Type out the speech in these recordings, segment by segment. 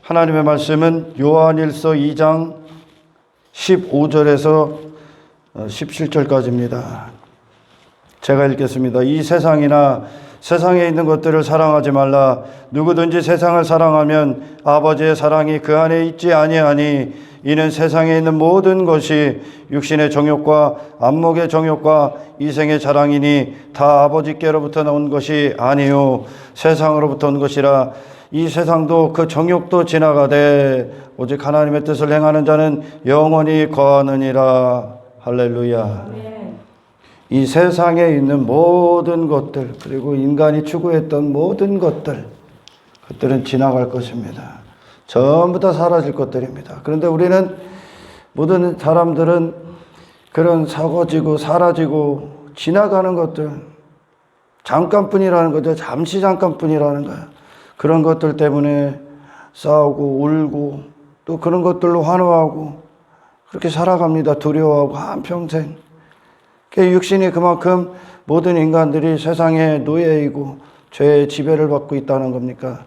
하나님의 말씀은 요한일서 2장 15절에서 17절까지입니다. 제가 읽겠습니다. 이 세상이나 세상에 있는 것들을 사랑하지 말라. 누구든지 세상을 사랑하면 아버지의 사랑이 그 안에 있지 아니하니 이는 세상에 있는 모든 것이 육신의 정욕과 안목의 정욕과 이생의 자랑이니 다 아버지께로부터 나온 것이 아니요 세상으로부터 온 것이라. 이 세상도 그 정욕도 지나가되 오직 하나님의 뜻을 행하는 자는 영원히 거하느니라. 할렐루야. 이 세상에 있는 모든 것들, 그리고 인간이 추구했던 모든 그것들은 지나갈 것입니다. 전부 다 사라질 것들입니다. 그런데 우리는, 모든 사람들은 그런 사고지고 사라지고 지나가는 것들, 잠깐뿐이라는 거죠. 잠시 잠깐뿐이라는 거예요. 그런 것들 때문에 싸우고 울고 또 그런 것들로 환호하고 그렇게 살아갑니다. 두려워하고 한평생. 육신이 그만큼 모든 인간들이 세상의 노예이고 죄의 지배를 받고 있다는 겁니까?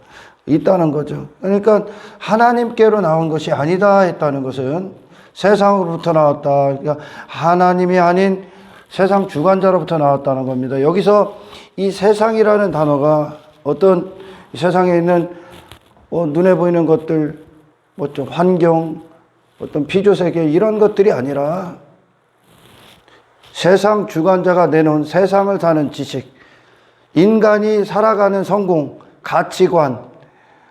있다는 거죠. 그러니까 하나님께로 나온 것이 아니다 했다는 것은 세상으로부터 나왔다. 그러니까 하나님이 아닌 세상 주관자로부터 나왔다는 겁니다. 여기서 이 세상이라는 단어가 어떤 세상에 있는 눈에 보이는 것들, 좀 환경, 어떤 피조세계 이런 것들이 아니라 세상 주관자가 내놓은 세상을 사는 지식, 인간이 살아가는 성공, 가치관,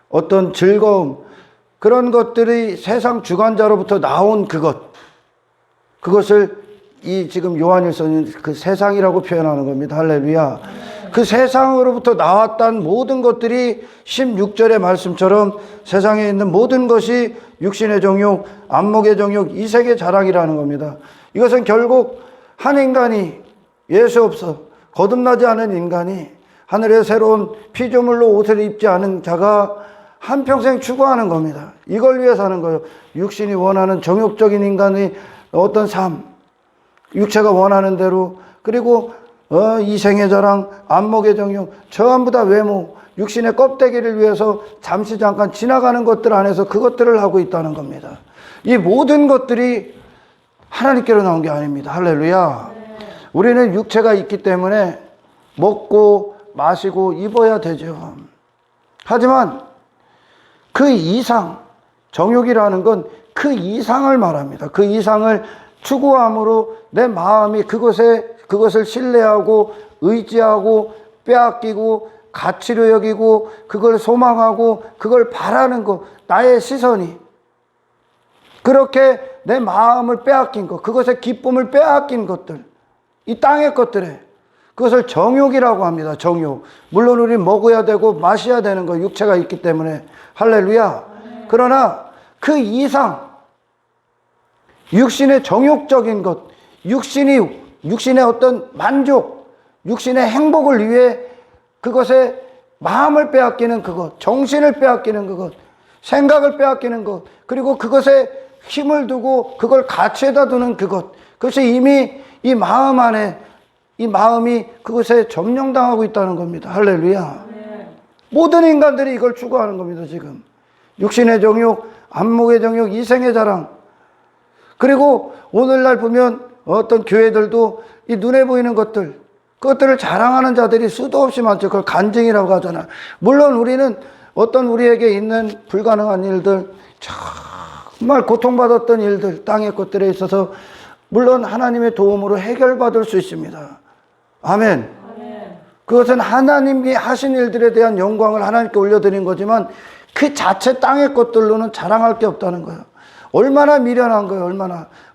어떤 즐거움, 그런 것들이 세상 주관자로부터 나온 그것을 이 지금 요한일서는 그 세상이라고 표현하는 겁니다. 할렐루야. 그 세상으로부터 나왔던 모든 것들이 16절의 말씀처럼 세상에 있는 모든 것이 육신의 정욕, 안목의 정욕, 이색의 자랑이라는 겁니다. 이것은 결국 한 인간이, 예수 없어 거듭나지 않은 인간이, 하늘의 새로운 피조물로 옷을 입지 않은 자가 한평생 추구하는 겁니다. 이걸 위해 사는 거예요. 육신이 원하는 정욕적인 인간의 어떤 삶, 육체가 원하는 대로, 그리고 이생의 자랑, 안목의 정욕, 전부 다 외모, 육신의 껍데기를 위해서 잠시 잠깐 지나가는 것들 안에서 그것들을 하고 있다는 겁니다. 이 모든 것들이 하나님께로 나온 게 아닙니다. 할렐루야. 우리는 육체가 있기 때문에 먹고 마시고 입어야 되죠. 하지만 그 이상, 정욕이라는 건 그 이상을 말합니다. 그 이상을 추구함으로 내 마음이 그것을 신뢰하고 의지하고 빼앗기고 가치로 여기고 그걸 소망하고 그걸 바라는 것, 나의 시선이 그렇게 내 마음을 빼앗긴 것, 그것의 기쁨을 빼앗긴 것들, 이 땅의 것들에 그것을 정욕이라고 합니다. 정욕. 물론 우리 먹어야 되고 마셔야 되는 거, 육체가 있기 때문에. 할렐루야. 그러나 그 이상 육신의 정욕적인 것, 육신의 어떤 만족, 육신의 행복을 위해 그것에 마음을 빼앗기는 그것, 정신을 빼앗기는 그것, 생각을 빼앗기는 것, 그리고 그것에 힘을 두고 그걸 가치에다 두는 그것이 이미 이 마음 안에, 이 마음이 그것에 점령당하고 있다는 겁니다. 할렐루야. 모든 인간들이 이걸 추구하는 겁니다. 지금 육신의 정욕, 안목의 정욕, 이생의 자랑. 그리고 오늘날 보면 어떤 교회들도 이 눈에 보이는 그것들을 자랑하는 자들이 수도 없이 많죠. 그걸 간증이라고 하잖아. 물론 우리는 어떤 우리에게 있는 불가능한 일들, 정말 고통받았던 일들, 땅의 것들에 있어서 물론 하나님의 도움으로 해결받을 수 있습니다. 아멘. 그것은 하나님이 하신 일들에 대한 영광을 하나님께 올려드린 거지만 그 자체 땅의 것들로는 자랑할 게 없다는 거예요. 얼마나 미련한 거예요.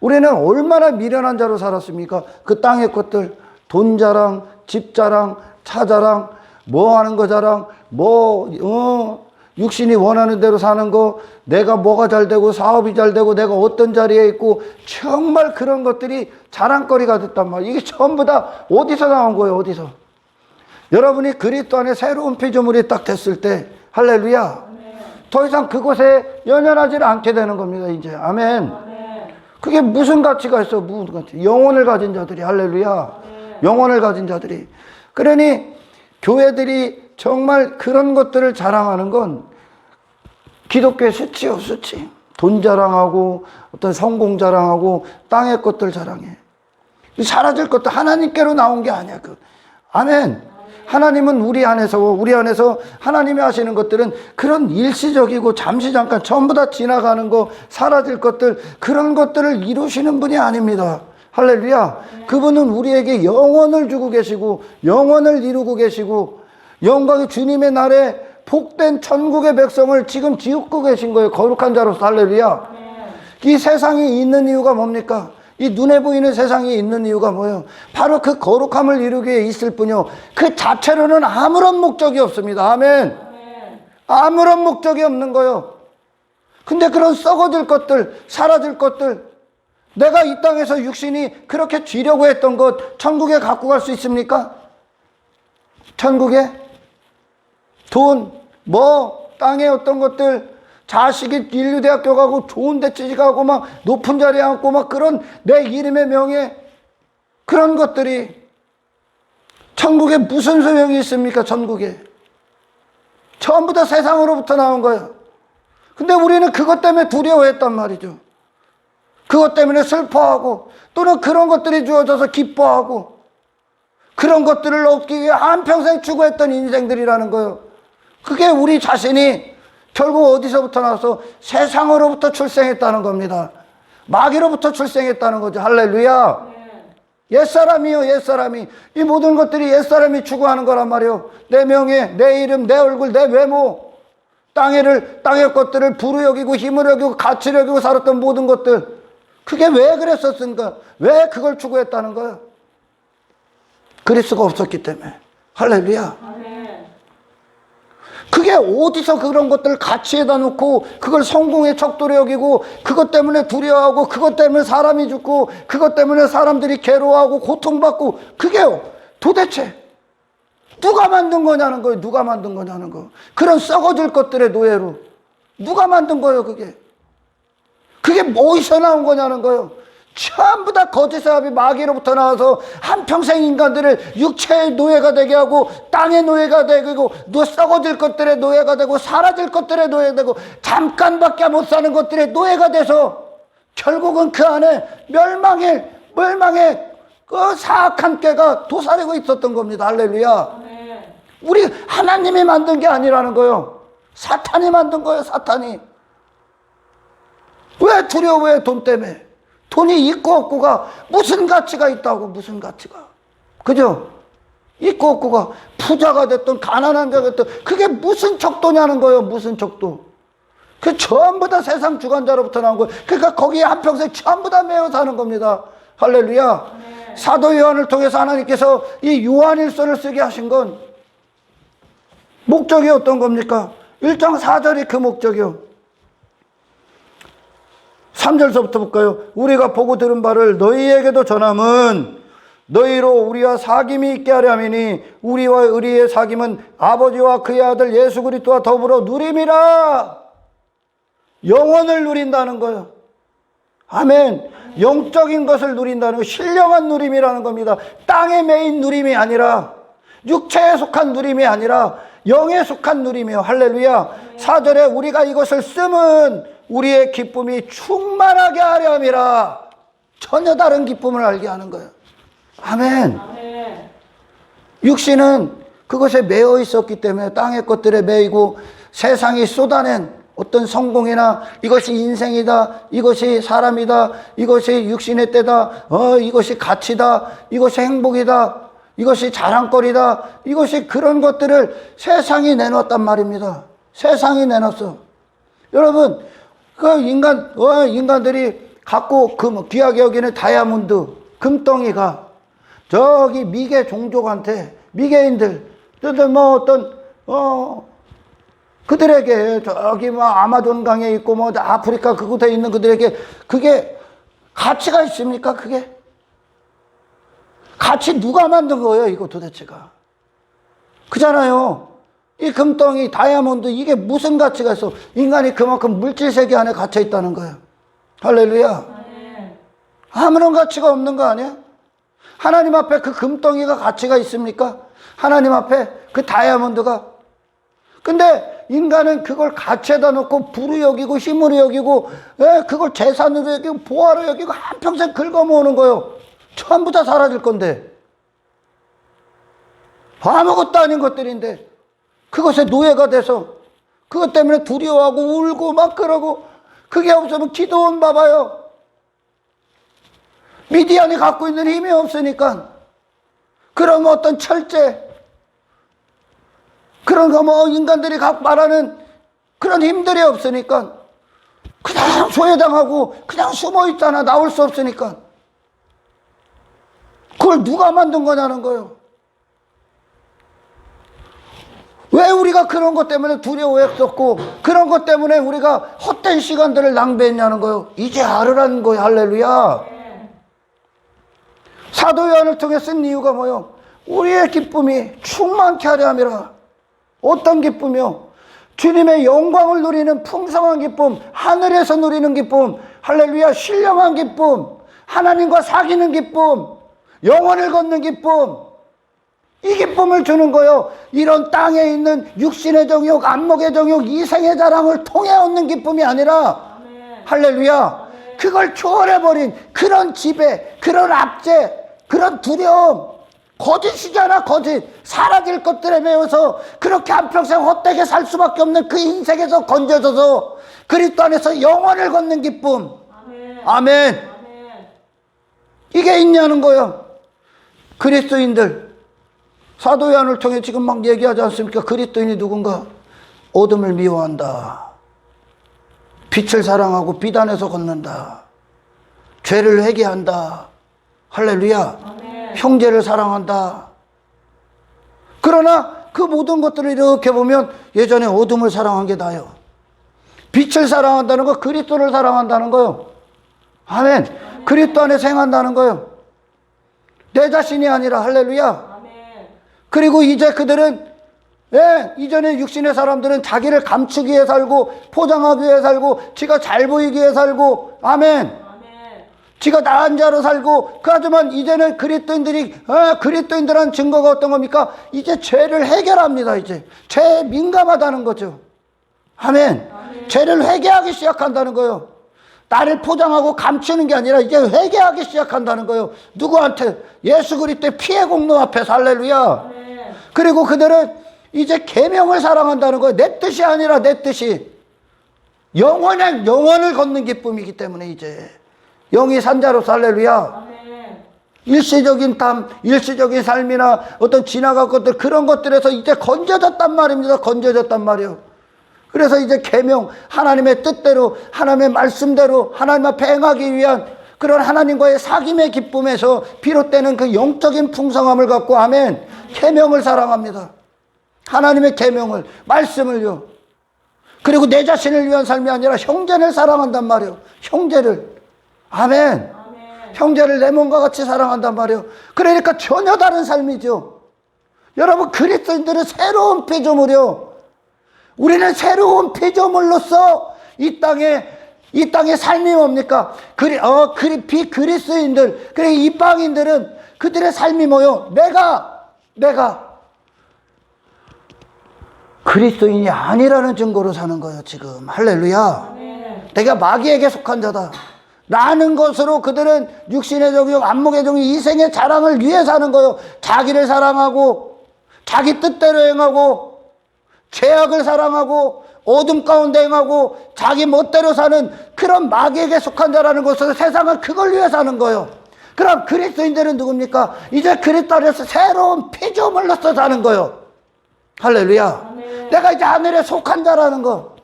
우리는 얼마나 미련한 자로 살았습니까? 그 땅의 것들, 돈 자랑, 집 자랑, 차 자랑, 뭐 하는 거 자랑, 육신이 원하는 대로 사는 거, 내가 뭐가 잘 되고 사업이 잘 되고 내가 어떤 자리에 있고, 정말 그런 것들이 자랑거리가 됐단 말이에요. 이게 전부 다 어디서 나온 거예요? 어디서? 여러분이 그리스도 안에 새로운 피조물이 딱 됐을 때, 할렐루야, 더 이상 그곳에 연연하지 않게 되는 겁니다. 이제 아멘. 그게 무슨 가치가 있어? 무슨 가치? 영혼을 가진 자들이, 할렐루야, 영혼을 가진 자들이. 그러니 교회들이 정말 그런 것들을 자랑하는 건 기독교의 수치요, 수치. 돈 자랑하고 어떤 성공 자랑하고 땅의 것들 자랑해. 사라질 것도 하나님께로 나온 게 아니야. 아멘. 하나님은 우리 안에서 하나님이 하시는 것들은 그런 일시적이고 잠시 잠깐 전부 다 지나가는 거, 사라질 것들, 그런 것들을 이루시는 분이 아닙니다. 할렐루야. 그분은 우리에게 영원을 주고 계시고 영원을 이루고 계시고 영광의 주님의 날에 복된 천국의 백성을 지금 지우고 계신 거예요. 거룩한 자로서. 할렐루야. 이 세상이 있는 이유가 뭡니까? 이 눈에 보이는 세상이 있는 이유가 뭐예요? 바로 그 거룩함을 이루기 위해 있을 뿐이요, 그 자체로는 아무런 목적이 없습니다. 아멘. 아무런 목적이 없는 거예요. 근데 그런 썩어질 것들, 사라질 것들, 내가 이 땅에서 육신이 그렇게 쥐려고 했던 것 천국에 갖고 갈 수 있습니까? 천국에? 돈, 땅에 어떤 것들, 자식이 인류대학교 가고 좋은 데 취직하고 막 높은 자리에 앉고 막 그런 내 이름의 명예, 그런 것들이 천국에 무슨 소용이 있습니까? 천국에 전부 다 세상으로부터 나온 거예요. 근데 우리는 그것 때문에 두려워했단 말이죠. 그것 때문에 슬퍼하고 또는 그런 것들이 주어져서 기뻐하고 그런 것들을 얻기 위해 한평생 추구했던 인생들이라는 거예요. 그게 우리 자신이 결국 어디서부터 나와서 세상으로부터 출생했다는 겁니다. 마귀로부터 출생했다는 거죠. 할렐루야. 옛사람이요, 옛사람이. 이 모든 것들이 옛사람이 추구하는 거란 말이에요. 내 명예, 내 이름, 내 얼굴, 내 외모, 땅의 것들을 부를 여기고 힘을 여기고 가치를 여기고 살았던 모든 것들, 그게 왜 그랬었습니까? 왜 그걸 추구했다는 거예요? 그리스도가 없었기 때문에. 할렐루야. 그게 어디서 그런 것들을 가치에다 놓고 그걸 성공의 척도로 여기고 그것 때문에 두려워하고 그것 때문에 사람이 죽고 그것 때문에 사람들이 괴로워하고 고통받고, 그게 도대체 누가 만든 거냐는 거예요. 누가 만든 거냐는 거. 그런 썩어질 것들의 노예로 누가 만든 거예요. 그게 어디서 나온 거냐는 거예요. 전부 다 거짓의 합이 마귀로부터 나와서 한평생 인간들을 육체의 노예가 되게 하고 땅의 노예가 되고 썩어질 것들의 노예가 되고 사라질 것들의 노예가 되고 잠깐밖에 못 사는 것들의 노예가 돼서 결국은 그 안에 멸망의 그 사악한 꾀가 도사리고 있었던 겁니다. 할렐루야. 우리 하나님이 만든 게 아니라는 거예요. 사탄이 만든 거예요. 사탄이. 왜 두려워해? 돈 때문에. 돈이 있고 없고가 무슨 가치가 있다고. 무슨 가치가. 그죠? 있고 없고가 부자가 됐든 가난한 자가 됐든 그게 무슨 척도냐는 거예요. 무슨 척도. 그 전부 다 세상 주관자로부터 나온 거예요. 그러니까 거기에 한평생 전부 다 매여 사는 겁니다. 할렐루야. 네. 사도 요한을 통해서 하나님께서 이 요한일서를 쓰게 하신 건 목적이 어떤 겁니까? 1장 4절이 그 목적이요. 3절서부터 볼까요? 우리가 보고 들은 바를 너희에게도 전함은 너희로 우리와 사귐이 있게 하려 함이니 우리와 우리의 사귐은 아버지와 그의 아들 예수 그리스도와 더불어 누림이라. 영원을 누린다는 거예요. 아멘. 영적인 것을 누린다는 거, 신령한 누림이라는 겁니다. 땅에 매인 누림이 아니라, 육체에 속한 누림이 아니라 영에 속한 누림이요. 할렐루야. 4절에 우리가 이것을 쓰면 우리의 기쁨이 충만하게 하려 함이라. 전혀 다른 기쁨을 알게 하는 거예요. 아멘. 육신은 그것에 매여 있었기 때문에 땅의 것들에 매이고 세상이 쏟아낸 어떤 성공이나 이것이 인생이다, 이것이 사람이다, 이것이 육신의 때다, 이것이 가치다, 이것이 행복이다, 이것이 자랑거리다, 이것이 그런 것들을 세상이 내놓았단 말입니다. 세상이 내놨어. 여러분, 그 인간들이 갖고 귀하게 여기는 다이아몬드, 금덩이가 저기 미개 종족한테, 미개인들, 그들에게 저기 아마존 강에 있고 아프리카 그곳에 있는 그들에게 그게 가치가 있습니까? 그게 가치 누가 만든 거예요? 이거 도대체가 그잖아요. 이 금덩이, 다이아몬드, 이게 무슨 가치가 있어? 인간이 그만큼 물질 세계 안에 갇혀 있다는 거예요. 할렐루야. 아무런 가치가 없는 거 아니야? 하나님 앞에 그 금덩이가 가치가 있습니까? 하나님 앞에 그 다이아몬드가. 근데 인간은 그걸 가치에다 놓고 부로 여기고 힘으로 여기고, 그걸 재산으로 여기고 보화로 여기고 한평생 긁어모으는 거예요. 전부 다 사라질 건데. 아무것도 아닌 것들인데 그것에 노예가 돼서 그것 때문에 두려워하고 울고 막 그러고, 그게 없으면 기도원 봐봐요. 미디안이 갖고 있는 힘이 없으니까, 그런 어떤 철제, 그런 거 뭐 인간들이 각 말하는 그런 힘들이 없으니까 그냥 소외당하고 그냥 숨어 있잖아. 나올 수 없으니까. 그걸 누가 만든 거냐는 거예요. 왜 우리가 그런 것 때문에 두려워했었고, 그런 것 때문에 우리가 헛된 시간들을 낭비했냐는 거예요. 이제 알으라는 거예요. 할렐루야. 사도 요한을 통해 쓴 이유가 뭐예요? 우리의 기쁨이 충만케 하려 함이라. 어떤 기쁨이요? 주님의 영광을 누리는 풍성한 기쁨, 하늘에서 누리는 기쁨, 할렐루야, 신령한 기쁨, 하나님과 사귀는 기쁨, 영혼을 걷는 기쁨, 이 기쁨을 주는 거예요. 이런 땅에 있는 육신의 정욕, 안목의 정욕, 이생의 자랑을 통해 얻는 기쁨이 아니라, 할렐루야, 그걸 초월해버린 그런 지배, 그런 압제, 그런 두려움, 거짓이잖아. 거짓. 사라질 것들에 매여서 그렇게 한평생 헛되게 살 수밖에 없는 그 인생에서 건져져서 그리스도 안에서 영원을 걷는 기쁨. 아멘. 이게 있냐는 거예요. 그리스도인들, 사도 요한을 통해 지금 막 얘기하지 않습니까? 그리스도인이 누군가? 어둠을 미워한다, 빛을 사랑하고 비단에서 걷는다, 죄를 회개한다, 할렐루야, 형제를 사랑한다. 그러나 그 모든 것들을 이렇게 보면 예전에 어둠을 사랑한 게 나요. 빛을 사랑한다는 거, 그리스도를 사랑한다는 거요. 아멘. 그리스도 안에 생한다는 거요. 내 자신이 아니라, 할렐루야. 그리고 이제 그들은, 이전에 육신의 사람들은 자기를 감추기 위해 살고 포장하기 위해 살고 지가 잘 보이기 위해 살고, 아멘. 지가 나은 자로 살고, 하지만 이제는 그리스도인들한 증거가 어떤 겁니까? 이제 죄를 해결합니다. 이제 죄에 민감하다는 거죠. 아멘. 죄를 회개하기 시작한다는 거예요. 나를 포장하고 감추는 게 아니라 이제 회개하기 시작한다는 거예요. 누구한테? 예수 그리스도의 피의 공로 앞에서. 할렐루야. 그리고 그들은 이제 계명을 사랑한다는 거예요. 내 뜻이 아니라 내 뜻이. 영원을 걷는 기쁨이기 때문에 이제 영이 산자로서, 할렐루야. 일시적인 탐, 일시적인 삶이나 어떤 지나갈 것들, 그런 것들에서 이제 건져졌단 말입니다. 건져졌단 말이에요. 그래서 이제 계명, 하나님의 뜻대로, 하나님의 말씀대로 하나님 앞에 행하기 위한 그런 하나님과의 사귐의 기쁨에서 비롯되는 그 영적인 풍성함을 갖고, 아멘, 계명을 사랑합니다. 하나님의 계명을, 말씀을요. 그리고 내 자신을 위한 삶이 아니라 형제를 사랑한단 말이에요. 형제를. 아멘. 형제를 내 몸과 같이 사랑한단 말이에요. 그러니까 전혀 다른 삶이죠. 여러분, 그리스도인들은 새로운 피조물이요. 우리는 새로운 피조물로서 이 땅의 삶이 뭡니까? 비그리스도인들, 그래, 이방인들은 그들의 삶이 뭐요? 내가 그리스도인이 아니라는 증거로 사는 거예요, 지금. 할렐루야. 내가 마귀에게 속한 자다 라는 것으로 그들은 육신의 정욕, 안목의 정욕, 이생의 자랑을 위해 사는 거예요. 자기를 사랑하고 자기 뜻대로 행하고 죄악을 사랑하고 어둠 가운데 행하고 자기 멋대로 사는 그런 마귀에게 속한 자라는 것으로 세상은 그걸 위해 사는 거예요. 그럼 그리스도인들은 누굽니까? 이제 그리스도 안에서 새로운 피조물로서 사는 거예요. 할렐루야. 내가 이제 하늘에 속한 자라는 거.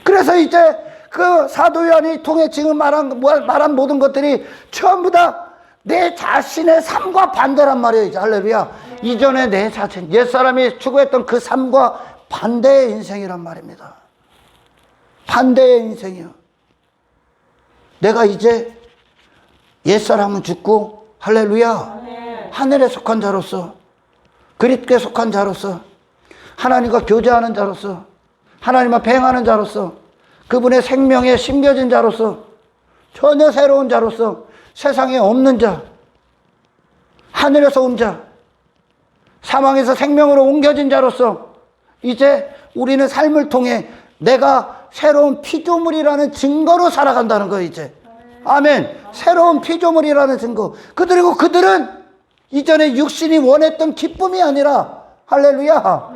그래서 이제 그 사도 요한이 통해 지금 말한 모든 것들이 전부 다 내 자신의 삶과 반대란 말이에요. 이제. 할렐루야. 이전에 내 자신, 옛사람이 추구했던 그 삶과 반대의 인생이란 말입니다. 반대의 인생이요. 내가 이제 옛사람은 죽고, 할렐루야, 하늘에 속한 자로서, 그리스도에 속한 자로서, 하나님과 교제하는 자로서, 하나님 앞에 행하는 자로서, 그분의 생명에 심겨진 자로서, 전혀 새로운 자로서, 세상에 없는 자, 하늘에서 온 자, 사망에서 생명으로 옮겨진 자로서 이제 우리는 삶을 통해 내가 새로운 피조물이라는 증거로 살아간다는 거예요, 이제. 아멘. 새로운 피조물이라는 증거. 그리고 그들은 이전에 육신이 원했던 기쁨이 아니라, 할렐루야.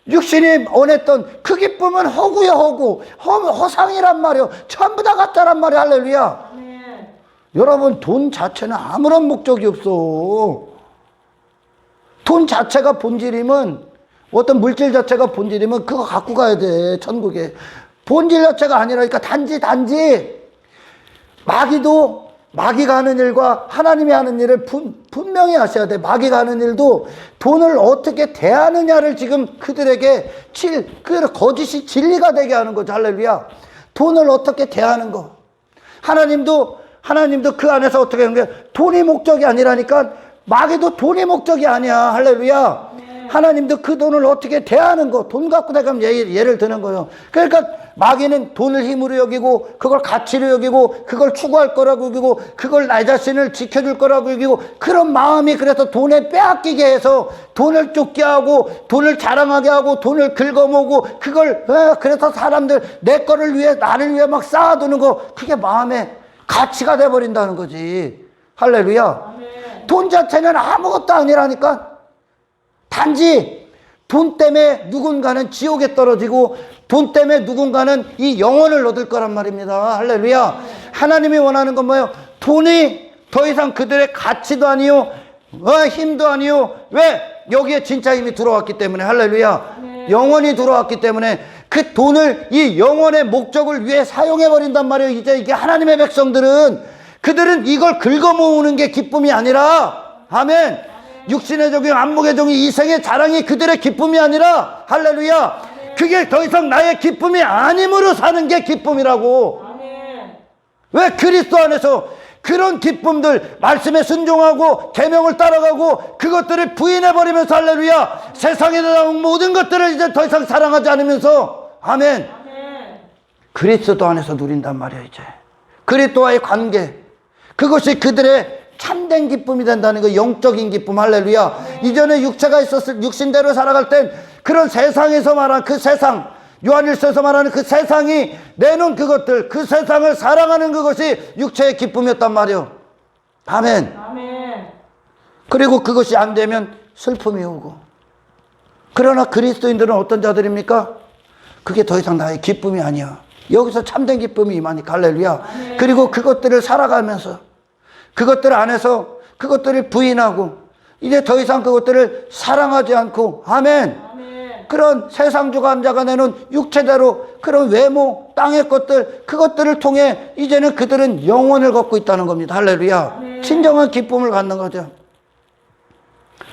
육신이 원했던 그 기쁨은 허구야, 허구. 허상이란 말이요. 전부 다 가짜란 말이야, 할렐루야. 여러분, 돈 자체는 아무런 목적이 없어. 돈 자체가 본질이면, 어떤 물질 자체가 본질이면 그거 갖고 가야 돼, 천국에. 본질 자체가 아니라니까. 단지 마귀가 하는 일과 하나님이 하는 일을 분명히 하셔야 돼. 마귀가 하는 일도 돈을 어떻게 대하느냐를 지금 그들에게 거짓이 진리가 되게 하는 거죠. 할렐루야. 돈을 어떻게 대하는 거. 하나님도 그 안에서 어떻게 하는 거야. 돈이 목적이 아니라니까. 마귀도 돈이 목적이 아니야. 할렐루야. 하나님도 그 돈을 어떻게 대하는 거. 돈 갖고 내가 예를 드는 거예요. 그러니까 마귀는 돈을 힘으로 여기고, 그걸 가치로 여기고, 그걸 추구할 거라고 여기고, 그걸 나 자신을 지켜줄 거라고 여기고, 그런 마음이 그래서 돈에 빼앗기게 해서 돈을 쫓게 하고, 돈을 자랑하게 하고, 돈을 긁어모으고, 그래서 사람들 내 거를 위해, 나를 위해 막 쌓아두는 거, 그게 마음의 가치가 돼버린다는 거지. 할렐루야. 돈 자체는 아무것도 아니라니까. 단지 돈 때문에 누군가는 지옥에 떨어지고, 돈 때문에 누군가는 이 영혼을 얻을 거란 말입니다. 할렐루야. 하나님이 원하는 건 뭐예요? 돈이 더 이상 그들의 가치도 아니요, 힘도 아니요. 왜? 여기에 진짜 힘이 들어왔기 때문에. 할렐루야. 영혼이 들어왔기 때문에 그 돈을 이 영혼의 목적을 위해 사용해버린단 말이에요. 이제 이게 하나님의 백성들은, 그들은 이걸 긁어모으는 게 기쁨이 아니라, 아멘. 육신의 종이, 안목의 종이, 이생의 자랑이 그들의 기쁨이 아니라, 할렐루야. 그게 더 이상 나의 기쁨이 아님으로 사는 게 기쁨이라고. 왜? 그리스도 안에서 그런 기쁨들, 말씀에 순종하고 계명을 따라가고 그것들을 부인해버리면서, 할렐루야, 세상에 나온 모든 것들을 이제 더 이상 사랑하지 않으면서, 아멘, 그리스도 안에서 누린단 말이야. 이제 그리스도와의 관계, 그것이 그들의 참된 기쁨이 된다는 거. 영적인 기쁨. 할렐루야. 이전에 육체가 있었을, 육신대로 살아갈 땐 그런 세상에서 말하는 그 세상, 요한일서에서 말하는 그 세상이 내놓은 그것들, 그 세상을 사랑하는 그것이 육체의 기쁨이었단 말이요. 아멘. 그리고 그것이 안 되면 슬픔이 오고. 그러나 그리스도인들은 어떤 자들입니까? 그게 더 이상 나의 기쁨이 아니야. 여기서 참된 기쁨이 임하니까. 할렐루야. 그리고 그것들을 살아가면서, 그것들 안에서 그것들을 부인하고, 이제 더 이상 그것들을 사랑하지 않고, 아멘. 그런 세상주관 자가 내는 육체대로 그런 외모, 땅의 것들, 그것들을 통해 이제는 그들은 영혼을 갖고 있다는 겁니다. 할렐루야. 진정한 기쁨을 갖는 거죠.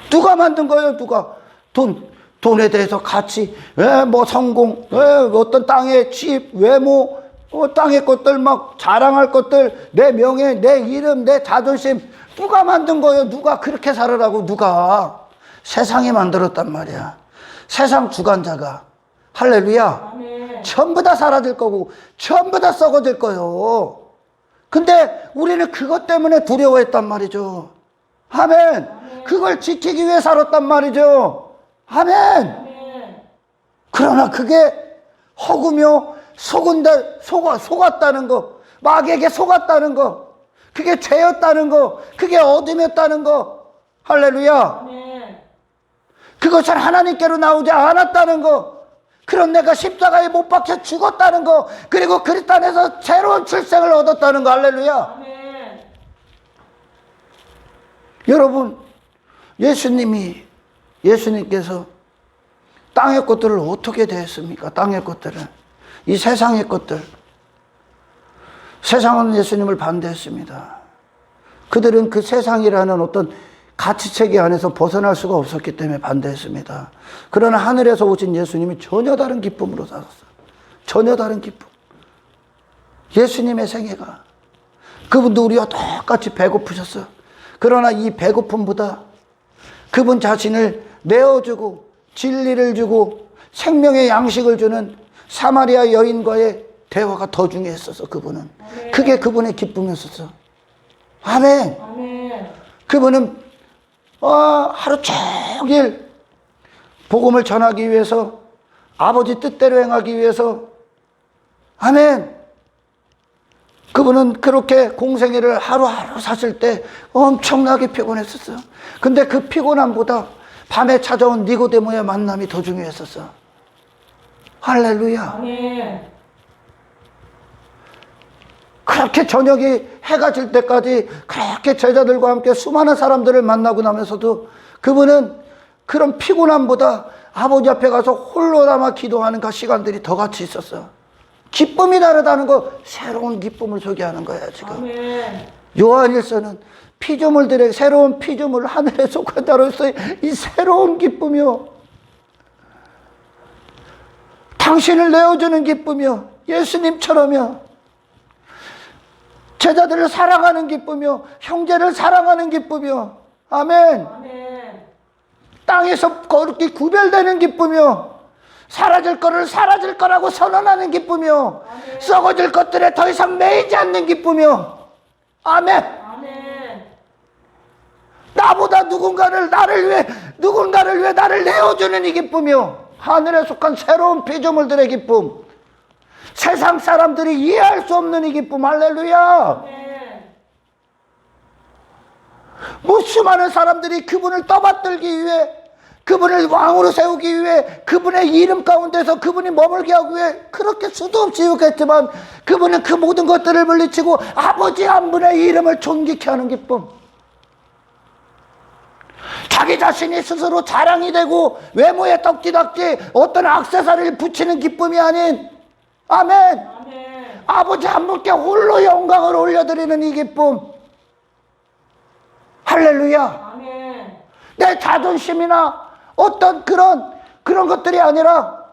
누가 만든 거예요? 누가? 돈에 대해서 가치, 뭐 성공, 어떤 땅의 집, 외모, 땅의 것들, 막 자랑할 것들, 내 명예, 내 이름, 내 자존심, 누가 만든 거예요? 누가 그렇게 살으라고? 누가? 세상이 만들었단 말이야. 세상 주관자가. 할렐루야. 전부 다 사라질 거고 전부 다 썩어질 거예요. 근데 우리는 그것 때문에 두려워했단 말이죠. 아멘. 그걸 지키기 위해 살았단 말이죠. 아멘. 그러나 그게 허구며 속았다는 거, 마귀에게 속았다는 거, 그게 죄였다는 거, 그게 어둠이었다는 거. 할렐루야. 그것은 하나님께로 나오지 않았다는 거, 그런 내가 십자가에 못 박혀 죽었다는 거, 그리고 그리스도 안에서 새로운 출생을 얻었다는 거. 할렐루야. 여러분, 예수님께서 땅의 것들을 어떻게 대했습니까? 땅의 것들을, 이 세상의 것들. 세상은 예수님을 반대했습니다. 그들은 그 세상이라는 어떤 가치체계 안에서 벗어날 수가 없었기 때문에 반대했습니다. 그러나 하늘에서 오신 예수님이 전혀 다른 기쁨으로 사셨어요. 전혀 다른 기쁨. 예수님의 생애가, 그분도 우리와 똑같이 배고프셨어요. 그러나 이 배고픔보다 그분 자신을 내어주고 진리를 주고 생명의 양식을 주는 사마리아 여인과의 대화가 더 중요했었어. 그분은. 그게 그분의 기쁨이었었어. 아멘. 그분은 하루 종일 복음을 전하기 위해서, 아버지 뜻대로 행하기 위해서, 아멘. 그분은 그렇게 공생애를 하루하루 사실 때 엄청나게 피곤했었어요. 근데 그 피곤함보다 밤에 찾아온 니고데모의 만남이 더 중요했었어. 할렐루야. 아멘. 그렇게 저녁이 해가 질 때까지 그렇게 제자들과 함께 수많은 사람들을 만나고 나면서도 그분은 그런 피곤함보다 아버지 앞에 가서 홀로 남아 기도하는 그 시간들이 더 같이 있었어. 기쁨이 다르다는 거, 새로운 기쁨을 소개하는 거야 지금. 아멘. 요한일서는 피조물들의 새로운 피조물, 하늘에 속한 자로서의 이 새로운 기쁨이요, 당신을 내어주는 기쁨이요, 예수님처럼요, 제자들을 사랑하는 기쁨이요, 형제를 사랑하는 기쁨이요, 아멘. 아멘. 땅에서 거룩히 구별되는 기쁨이요, 사라질 거를 사라질 거라고 선언하는 기쁨이요, 아멘. 썩어질 것들에 더 이상 매이지 않는 기쁨이요, 아멘. 아멘. 나보다 누군가를 위해 나를 내어주는 이 기쁨이요, 하늘에 속한 새로운 피조물들의 기쁨, 세상 사람들이 이해할 수 없는 이 기쁨. 할렐루야. 아멘. 뭐 수많은 사람들이 그분을 떠받들기 위해, 그분을 왕으로 세우기 위해, 그분의 이름 가운데서 그분이 머물게 하기 위해 그렇게 수도 없이 욕했지만, 그분은 그 모든 것들을 물리치고 아버지 한 분의 이름을 존귀케 하는 기쁨. 자기 자신이 스스로 자랑이 되고 외모에 덕지덕지 어떤 액세서리를 붙이는 기쁨이 아닌, 아멘, 아멘. 아버지 한 분께 홀로 영광을 올려드리는 이 기쁨. 할렐루야. 아멘. 내 자존심이나 어떤 그런 것들이 아니라,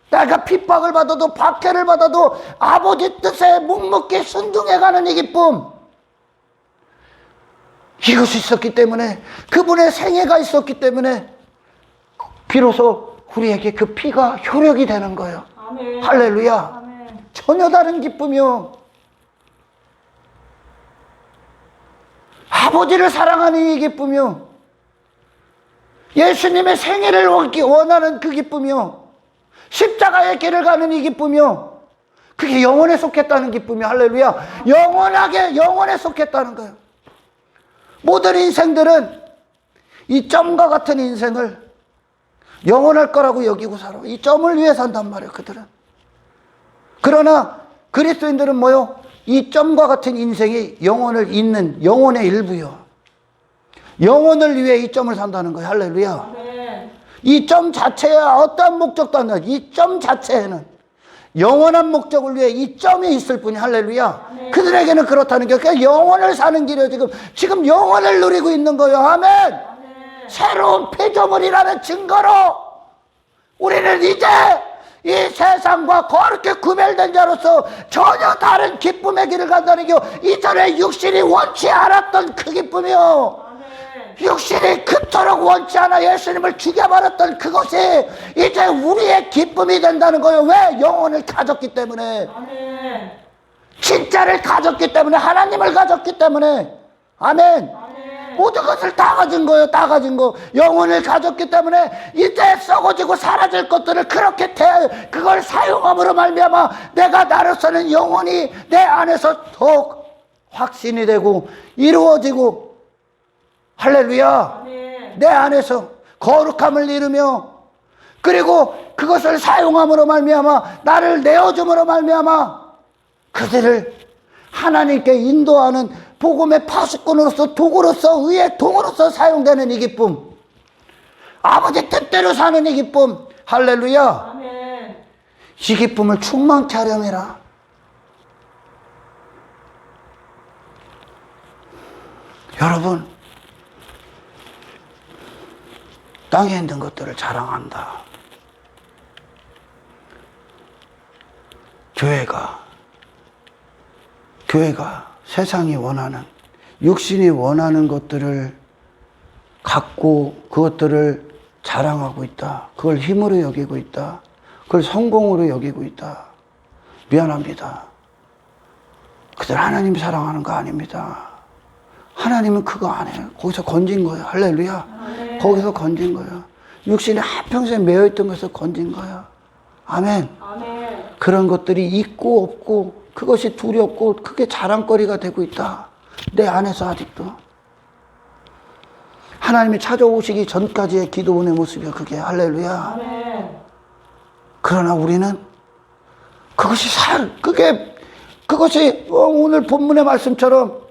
내가 핍박을 받아도 박해를 받아도 아버지 뜻에 묵묵히 순종해가는 이 기쁨. 이것이 있었기 때문에, 그분의 생애가 있었기 때문에 비로소 우리에게 그 피가 효력이 되는 거예요. 아멘. 할렐루야. 아멘. 전혀 다른 기쁨이요, 아버지를 사랑하는 이 기쁨이요, 예수님의 생애를 원하는 그 기쁨이요, 십자가의 길을 가는 이 기쁨이요, 그게 영혼에 속했다는 기쁨이. 할렐루야. 영혼에 속했다는 거예요. 모든 인생들은 이 점과 같은 인생을 영원할 거라고 여기고 살아. 이 점을 위해 산단 말이에요, 그들은. 그러나 그리스도인들은 뭐요? 이 점과 같은 인생이 영혼을 잇는 영혼의 일부요, 영혼을 위해 이 점을 산다는 거예요. 할렐루야. 아멘. 이 점 자체에 어떠한 목적도 안 나요. 이 점 자체에는 영원한 목적을 위해 이 점이 있을 뿐이. 할렐루야. 아멘. 그들에게는 그렇다는 게, 그러니까 영원을 사는 길이에요. 지금 영원을 누리고 있는 거예요. 아멘. 아멘. 새로운 피조물이라는 증거로 우리는 이제 이 세상과 거룩히 구별된 자로서 전혀 다른 기쁨의 길을 간다는 게, 이전에 육신이 원치 않았던 그 기쁨이요, 아멘. 육신이 그토록 원치 않아 예수님을 죽여버렸던 그것이 이제 우리의 기쁨이 된다는 거예요. 왜? 영혼을 가졌기 때문에, 아멘. 진짜를 가졌기 때문에, 하나님을 가졌기 때문에. 아멘. 아멘. 모든 것을 다 가진 거예요. 다 가진 거. 영혼을 가졌기 때문에 이제 썩어지고 사라질 것들을 그렇게 그걸 사용함으로 말미암아 내가 나로서는 영혼이 내 안에서 더욱 확신이 되고 이루어지고, 할렐루야, 아멘. 내 안에서 거룩함을 이루며, 그리고 그것을 사용함으로 말미암아 나를 내어줌으로 말미암아 그들을 하나님께 인도하는 복음의 파수꾼으로서, 도구로서, 의의 통으로서 사용되는 이 기쁨, 아버지 뜻대로 사는 이 기쁨. 할렐루야. 아멘. 이 기쁨을 충만케 하려니라. 여러분, 땅에 있는 것들을 자랑한다. 교회가 세상이 원하는, 육신이 원하는 것들을 갖고 그것들을 자랑하고 있다. 그걸 힘으로 여기고 있다. 그걸 성공으로 여기고 있다. 미안합니다. 그들 하나님 사랑하는 거 아닙니다. 하나님은 그거 안 해요. 거기서 건진 거예요. 할렐루야. 아멘. 거기서 건진 거예요. 육신에 한평생 매여있던 것에서 건진 거야. 아멘. 아멘. 그런 것들이 있고 없고 그것이 두렵고 그게 자랑거리가 되고 있다. 내 안에서 아직도. 하나님이 찾아오시기 전까지의 기도원의 모습이야. 그게 할렐루야. 아멘. 그러나 우리는 그것이 오늘 본문의 말씀처럼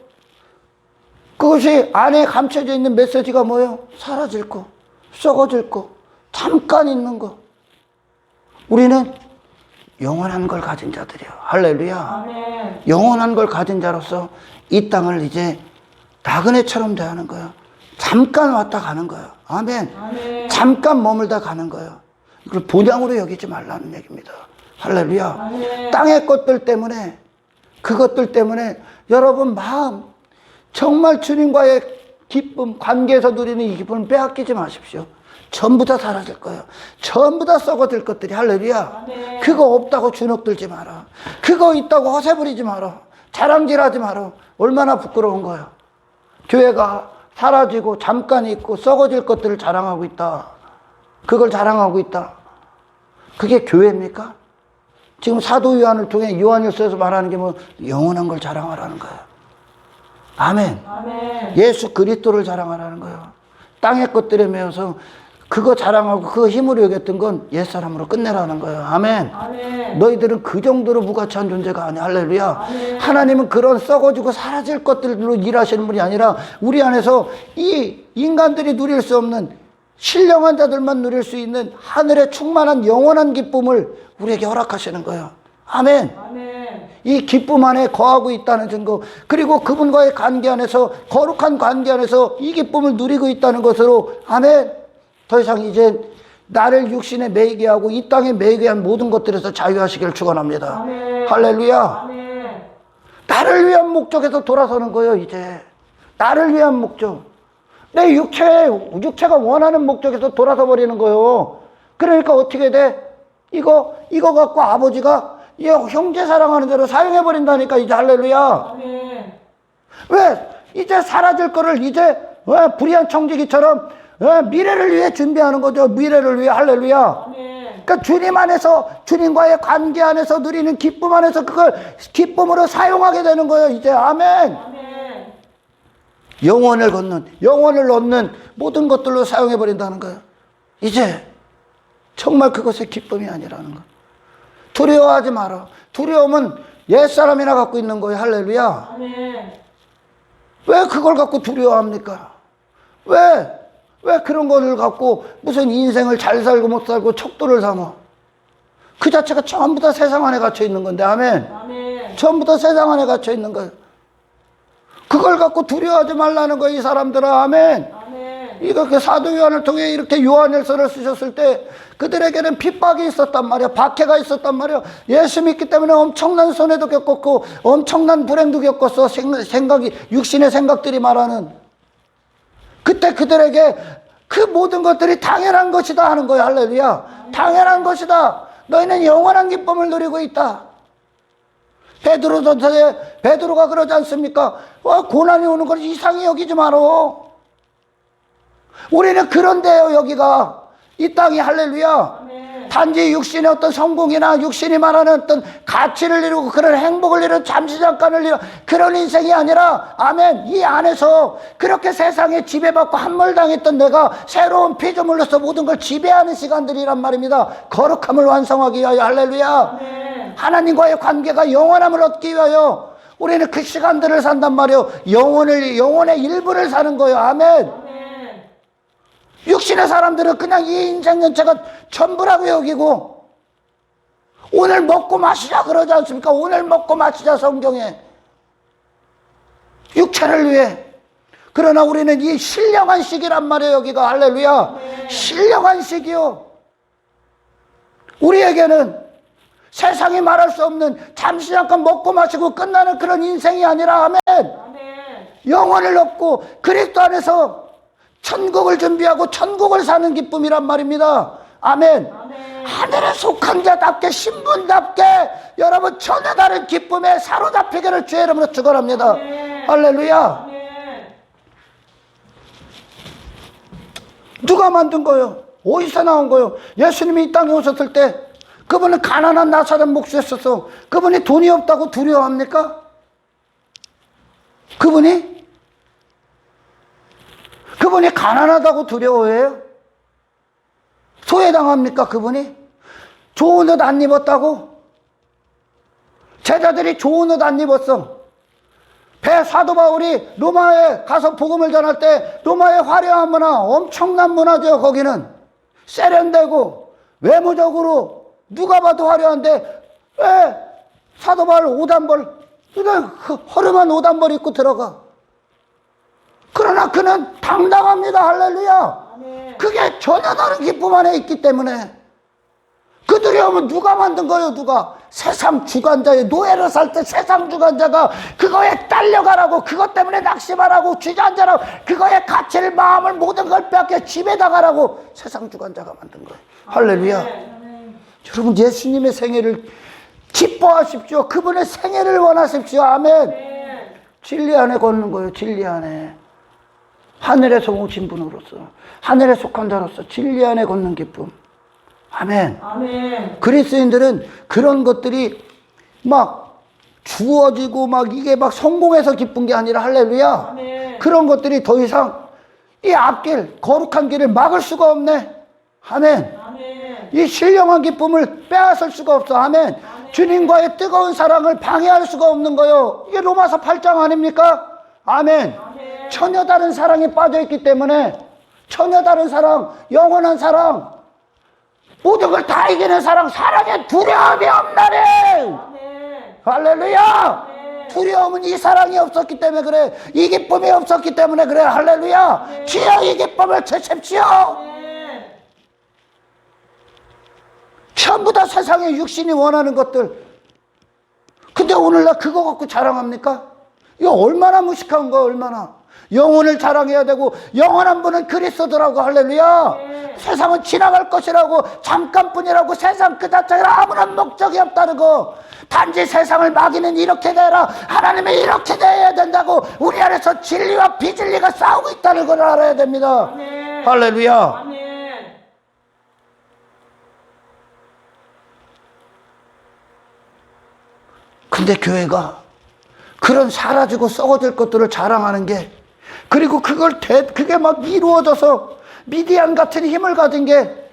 그것이 안에 감춰져 있는 메시지가 뭐예요? 사라질 거, 썩어질 거, 잠깐 있는 거. 우리는 영원한 걸 가진 자들이에요. 할렐루야. 아멘. 영원한 걸 가진 자로서 이 땅을 이제 나그네처럼 대하는 거예요. 잠깐 왔다 가는 거예요. 아멘. 아멘. 잠깐 머물다 가는 거예요. 이걸 본향으로 여기지 말라는 얘기입니다. 할렐루야. 아멘. 땅의 것들 때문에, 그것들 때문에 여러분 마음, 정말 주님과의 기쁨, 관계에서 누리는 이 기쁨을 빼앗기지 마십시오. 전부 다 사라질 거예요. 전부 다 썩어질 것들이. 할렐루야. 아멘. 그거 없다고 주눅들지 마라. 그거 있다고 허세 부리지 마라. 자랑질하지 마라. 얼마나 부끄러운 거야. 교회가 사라지고 잠깐 있고 썩어질 것들을 자랑하고 있다. 그걸 자랑하고 있다. 그게 교회입니까? 지금 사도 요한을 통해 요한일서에서 말하는 게 뭐 영원한 걸 자랑하라는 거예요. 아멘. 아멘. 예수 그리스도를 자랑하라는 거예요. 땅의 것들에 매여서 그거 자랑하고 그거 힘으로 여겼던 건 옛사람으로 끝내라는 거예요. 아멘. 아멘. 너희들은 그 정도로 무가치한 존재가 아니야. 할렐루야. 아멘. 하나님은 그런 썩어지고 사라질 것들로 일하시는 분이 아니라 우리 안에서 이 인간들이 누릴 수 없는 신령한 자들만 누릴 수 있는 하늘의 충만한 영원한 기쁨을 우리에게 허락하시는 거예요. 아멘. 아멘. 이 기쁨 안에 거하고 있다는 증거, 그리고 그분과의 관계 안에서, 거룩한 관계 안에서 이 기쁨을 누리고 있다는 것으로, 아멘. 더 이상 이제 나를 육신에 매이게 하고 이 땅에 매이게 한 모든 것들에서 자유하시기를 축원합니다. 아멘. 할렐루야. 아멘. 나를 위한 목적에서 돌아서는 거예요. 이제 나를 위한 목적, 내 육체가 원하는 목적에서 돌아서 버리는 거예요. 그러니까 어떻게 돼? 이거 갖고 아버지가 형제 사랑하는 대로 사용해 버린다니까. 이제 할렐루야. 아멘. 왜 이제 사라질 거를 이제 불의한 청지기처럼 미래를 위해 준비하는 거죠. 미래를 위해. 할렐루야. 아멘. 그러니까 주님 안에서, 주님과의 관계 안에서 누리는 기쁨 안에서 그걸 기쁨으로 사용하게 되는 거예요. 이제. 아멘. 아멘. 영혼을 얻는 모든 것들로 사용해 버린다는 거예요. 이제 정말 그것의 기쁨이 아니라는 거. 두려워하지 마라. 두려움은 옛사람이나 갖고 있는 거예요. 할렐루야. 아멘. 왜 그걸 갖고 두려워합니까? 왜 그런 거를 갖고 무슨 인생을 잘 살고 못 살고 척도를 삼아? 그 자체가 전부 다 세상 안에 갇혀 있는 건데. 아멘. 아멘. 전부 다 세상 안에 갇혀 있는 거예요. 그걸 갖고 두려워하지 말라는 거예요. 이 사람들아. 아멘. 아멘. 이렇게 사도 요한을 통해 이렇게 요한일서를 쓰셨을 때 그들에게는 핍박이 있었단 말이야. 박해가 있었단 말이야. 예수 믿기 때문에 엄청난 손해도 겪었고 엄청난 불행도 겪었어. 육신의 생각들이 말하는. 그때 그들에게 그 모든 것들이 당연한 것이다 하는 거야. 할렐루야. 당연한 것이다. 너희는 영원한 기쁨을 누리고 있다. 베드로가 그러지 않습니까? 고난이 오는 걸 이상히 여기지 마라. 우리는 그런데요. 여기가 이 땅이. 할렐루야. 아멘. 단지 육신의 어떤 성공이나 육신이 말하는 어떤 가치를 이루고 그런 행복을 이루고 잠시 잠깐을 이루고 그런 인생이 아니라, 아멘, 이 안에서 그렇게 세상에 지배받고 함몰당했던 내가 새로운 피조물로서 모든 걸 지배하는 시간들이란 말입니다. 거룩함을 완성하기 위하여. 할렐루야. 아멘. 하나님과의 관계가 영원함을 얻기 위하여 우리는 그 시간들을 산단 말이에요. 영혼의 일부를 사는 거예요. 아멘. 아멘. 육신의 사람들은 그냥 이 인생 전체가 전부라고 여기고 오늘 먹고 마시자 그러지 않습니까? 오늘 먹고 마시자 성경에. 육체를 위해. 그러나 우리는 이 신령한 시기란 말이에요. 여기가. 할렐루야. 네. 신령한 시기요. 우리에게는 세상이 말할 수 없는 잠시 잠깐 먹고 마시고 끝나는 그런 인생이 아니라, 아멘, 아멘. 영혼을 얻고 그리스도 안에서 천국을 준비하고 천국을 사는 기쁨이란 말입니다. 아멘. 아멘. 하늘에 속한 자답게 신분답게 여러분 전혀 다른 기쁨에 사로잡히기를 주의 이름으로 축원합니다. 아멘. 할렐루야. 아멘. 누가 만든 거예요? 어디서 나온 거예요? 예수님이 이 땅에 오셨을 때 그분은 가난한 나사렛 목수였어서 그분이 돈이 없다고 두려워합니까? 그분이 가난하다고 두려워해요? 소외당합니까? 그분이? 좋은 옷 안 입었다고? 제자들이 좋은 옷 안 입었어. 사도 바울이 로마에 가서 복음을 전할 때 로마의 화려한 문화, 엄청난 문화죠. 거기는 세련되고 외모적으로 누가 봐도 화려한데 왜 사도 바울 오단벌, 허름한 오단벌 입고 들어가? 그러나 그는 당당합니다. 할렐루야. 그게 전혀 다른 기쁨 안에 있기 때문에. 그 두려움은 누가 만든 거예요? 누가? 세상 주관자의 노예로 살 때 세상 주관자가 그거에 딸려가라고, 그것 때문에 낙심하라고, 주저앉아라고, 그거에 가치를, 마음을, 모든 걸 빼앗겨 지배당하라고 세상 주관자가 만든 거예요. 할렐루야. 여러분, 예수님의 생애를 기뻐하십시오. 그분의 생애를 원하십시오. 아멘. 진리 안에 걷는 거예요. 진리 안에. 하늘에서 오신 분으로서, 하늘에 속한 자로서 진리 안에 걷는 기쁨. 아멘. 아멘. 그리스도인들은 그런 것들이 막 주어지고 막 이게 막 성공해서 기쁜 게 아니라, 할렐루야. 아멘. 그런 것들이 더 이상 이 앞길, 거룩한 길을 막을 수가 없네. 아멘. 아멘. 이 신령한 기쁨을 빼앗을 수가 없어. 아멘. 주님과의 뜨거운 사랑을 방해할 수가 없는 거요. 이게 로마서 8장 아닙니까? 아멘. 아멘. 전혀 다른 사랑에 빠져있기 때문에, 전혀 다른 사랑, 영원한 사랑, 모든 걸 다 이기는 사랑, 사랑에 두려움이 없나니. 아멘. 할렐루야. 아멘. 두려움은 이 사랑이 없었기 때문에 그래. 이 기쁨이 없었기 때문에 그래. 할렐루야. 주여 이 기쁨을 주십시오. 아멘. 전부 다 세상의 육신이 원하는 것들. 근데 오늘날 그거 갖고 자랑합니까? 이거 얼마나 무식한 거, 얼마나. 영혼을 자랑해야 되고, 영원한 분은 그리스도라고. 할렐루야. 세상은 지나갈 것이라고, 잠깐뿐이라고, 세상 그 자체가 아무런 목적이 없다는 거. 단지 세상을 마귀는 이렇게 되라, 하나님이 이렇게 돼야 된다고, 우리 안에서 진리와 비진리가 싸우고 있다는 걸 알아야 됩니다. 아멘. 할렐루야. 아멘. 근데 교회가 그런 사라지고 썩어질 것들을 자랑하는 게, 그리고 그게 막 이루어져서 미디안 같은 힘을 가진 게,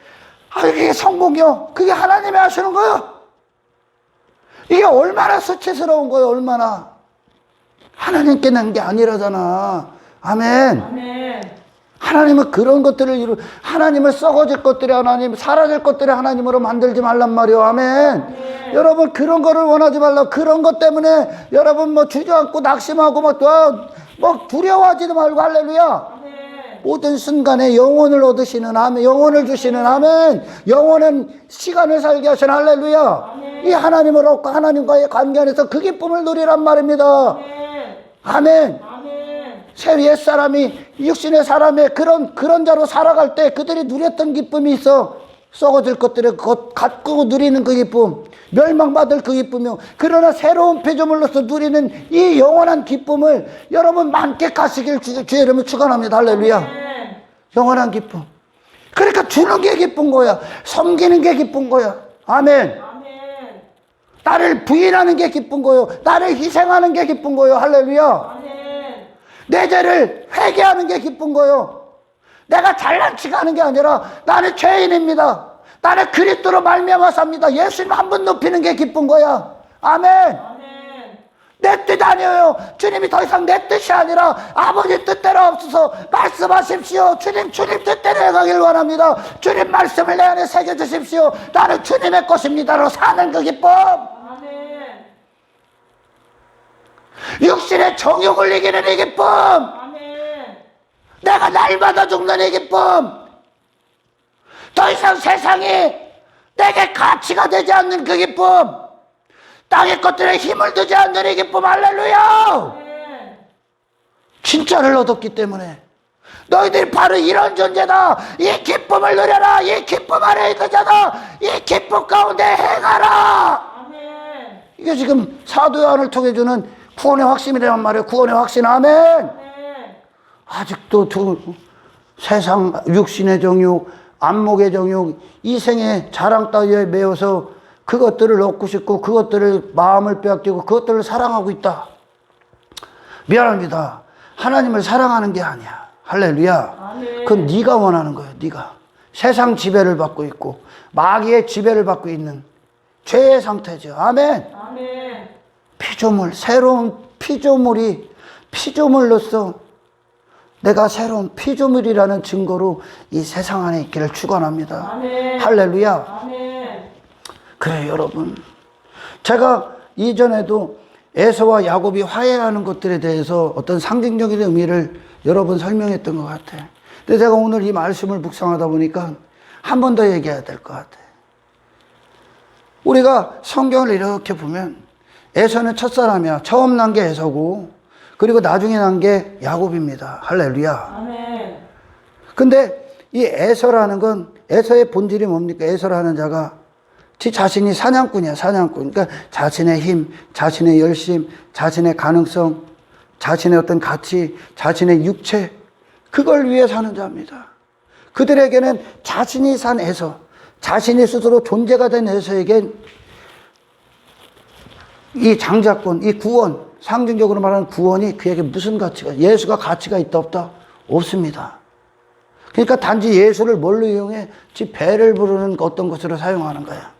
이게 성공이요. 그게 하나님이 하시는 거요. 이게 얼마나 수치스러운 거예요. 얼마나. 하나님께 낸 게 아니라잖아. 아멘. 아멘. 하나님은 그런 것들을 하나님을 썩어질 것들이 하나님, 사라질 것들이 하나님으로 만들지 말란 말이요. 아멘. 여러분, 그런 거를 원하지 말라. 그런 것 때문에 여러분 뭐 주저앉고 낙심하고 막 두려워하지도 말고. 할렐루야. 아멘. 모든 순간에 영혼을 얻으시는, 아멘, 영혼을 주시는, 아멘, 영혼은 시간을 살게 하시는, 할렐루야. 아멘. 이 하나님을 얻고 하나님과의 관계 안에서 그 기쁨을 누리란 말입니다. 아멘. 아멘. 아멘. 새 옛사람이, 육신의 사람의 그런 자로 살아갈 때 그들이 누렸던 기쁨이 있어. 썩어질 것들을 갖고 누리는 그 기쁨, 멸망받을 그 기쁨이요. 그러나 새로운 피조물로서 누리는 이 영원한 기쁨을 여러분 만끽하시길 주의 이름으로 축원합니다. 할렐루야. 아멘. 영원한 기쁨. 그러니까 주는 게 기쁜 거야. 섬기는 게 기쁜 거야. 아멘. 아멘. 나를 부인하는 게 기쁜 거요. 나를 희생하는 게 기쁜 거요. 할렐루야. 아멘. 내 죄를 회개하는 게 기쁜 거요. 내가 잘난 척 하는 게 아니라 나는 죄인입니다. 나는 그리스도로 말미암아 삽니다. 예수님 한 분 높이는 게 기쁜 거야. 아멘. 아멘. 내 뜻 아니에요. 주님이 더 이상 내 뜻이 아니라 아버지 뜻대로 없어서 말씀하십시오. 주님 뜻대로 해가길 원합니다. 주님 말씀을 내 안에 새겨주십시오. 나는 주님의 것입니다로 사는 그 기쁨. 아멘. 육신의 정욕을 이기는 이 기쁨. 아멘. 내가 날마다 죽는 이 기쁨. 더 이상 세상이 내게 가치가 되지 않는 그 기쁨. 땅의 것들에 힘을 두지 않는 이 기쁨. 할렐루야. 아멘. 진짜를 얻었기 때문에 너희들이 바로 이런 존재다. 이 기쁨을 누려라. 이 기쁨 안에 있는 자다. 이 기쁨 가운데 행하라. 아멘. 이게 지금 사도 요한을 통해 주는 구원의 확신이란 말이에요. 구원의 확신. 아멘. 아멘. 아직도 세상 육신의 정욕, 안목의 정욕, 이생의 자랑 따위에 매여서 그것들을 얻고 싶고 그것들을 마음을 빼앗기고 그것들을 사랑하고 있다. 미안합니다. 하나님을 사랑하는 게 아니야. 할렐루야. 아멘. 그건 네가 원하는 거예요. 네가. 세상 지배를 받고 있고 마귀의 지배를 받고 있는 죄의 상태죠. 아멘. 아멘. 피조물, 새로운 피조물로서 내가 새로운 피조물이라는 증거로 이 세상 안에 있기를 축원합니다. 아멘. 할렐루야. 아멘. 그래요, 여러분. 제가 이전에도 에서와 야곱이 화해하는 것들에 대해서 어떤 상징적인 의미를 여러 번 설명했던 것 같아요. 근데 제가 오늘 이 말씀을 묵상하다 보니까 한 번 더 얘기해야 될 것 같아요. 우리가 성경을 이렇게 보면 에서는 첫사람이야. 처음 난 게 에서고 그리고 나중에 난 게 야곱입니다. 할렐루야. 아멘. 근데 이 에서라는 건 에서의 본질이 뭡니까? 에서라는 자가 지 자신이 사냥꾼이야. 사냥꾼. 그러니까 자신의 힘, 자신의 열심, 자신의 가능성, 자신의 어떤 가치, 자신의 육체, 그걸 위해 사는 자입니다. 그들에게는 자신이 산 에서, 자신이 스스로 존재가 된 에서에겐 이 장자권, 이 구원, 상징적으로 말하는 구원이 그에게 무슨 가치가, 예수가 가치가 있다 없다? 없습니다. 그러니까 단지 예수를 뭘로 이용해? 지 배를 부르는 어떤 것으로 사용하는 거야.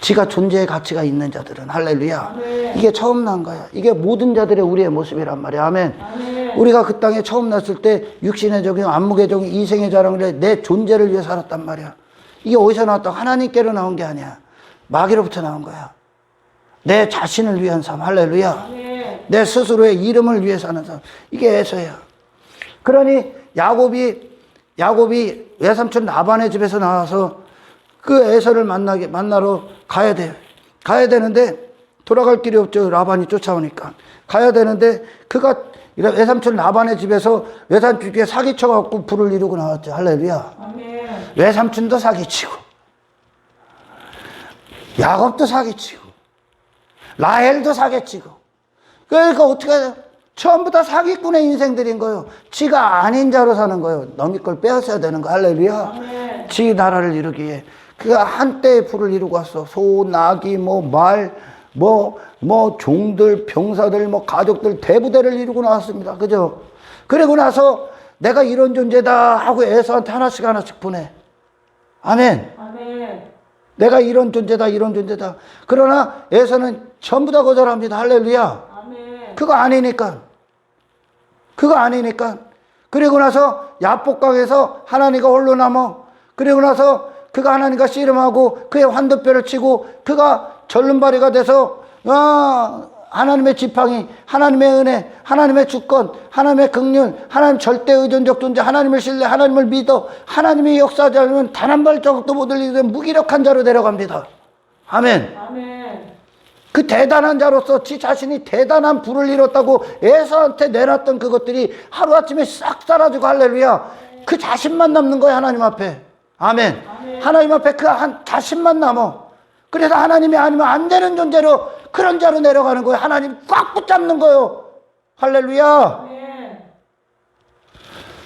지가 존재의 가치가 있는 자들은. 할렐루야. 아멘. 이게 처음 난 거야. 이게 모든 자들의 우리의 모습이란 말이야. 아멘. 아멘. 우리가 그 땅에 처음 났을 때 육신의 적용, 안목의 적용, 이생의 자랑을 내 존재를 위해 살았단 말이야. 이게 어디서 나왔다고? 하나님께로 나온 게 아니야. 마귀로부터 나온 거야. 내 자신을 위한 삶. 할렐루야. 아멘. 내 스스로의 이름을 위해 사는 삶. 이게 에서야. 그러니 야곱이 외삼촌 라반의 집에서 나와서 그 에서를 만나러 가야 돼요. 가야 되는데 돌아갈 길이 없죠. 라반이 쫓아오니까. 가야 되는데 그가 외삼촌 라반의 집에서 외삼촌께 사기쳐갖고 불을 이루고 나왔죠. 할렐루야. 아멘. 외삼촌도 사기치고 야곱도 사기치고 라헬도 사기치고 그러니까 어떻게 해요? 전부 다 사기꾼의 인생들인 거예요. 지가 아닌 자로 사는 거예요. 남의 걸 빼앗아야 되는 거. 할렐루야. 아멘. 지 나라를 이루기 위해 그가 한때의 불을 이루고 왔어. 소, 나귀, 말, 종들, 병사들, 가족들 대부대를 이루고 나왔습니다. 그죠? 그리고 나서 내가 이런 존재다 하고 에서한테 하나씩 보내. 아멘. 아멘. 내가 이런 존재다, 이런 존재다. 그러나 에서는 전부 다 거절합니다. 할렐루야. 아멘. 그거 아니니까. 그리고 나서 야복강에서 하나님과 홀로 남아. 그리고 나서 그가 하나님과 씨름하고 그의 환도뼈를 치고 그가 절름발이가 돼서 하나님의 지팡이, 하나님의 은혜, 하나님의 주권, 하나님의 긍휼, 하나님 절대 의존적 존재, 하나님을 신뢰, 하나님을 믿어, 하나님이 역사하지 않으면 단 한 발자국도 못 흘리게 된 무기력한 자로 내려갑니다. 아멘. 아멘. 그 대단한 자로서 지 자신이 대단한 부를 이뤘다고 에서한테 내놨던 그것들이 하루아침에 싹 사라지고 할렐루야. 그 자신만 남는 거야. 하나님 앞에. 아멘. 하나님 앞에 그 자신만 남어. 그래서 하나님이 아니면 안 되는 존재로 그런 자로 내려가는 거예요. 하나님 꽉 붙잡는 거예요. 할렐루야. 아멘.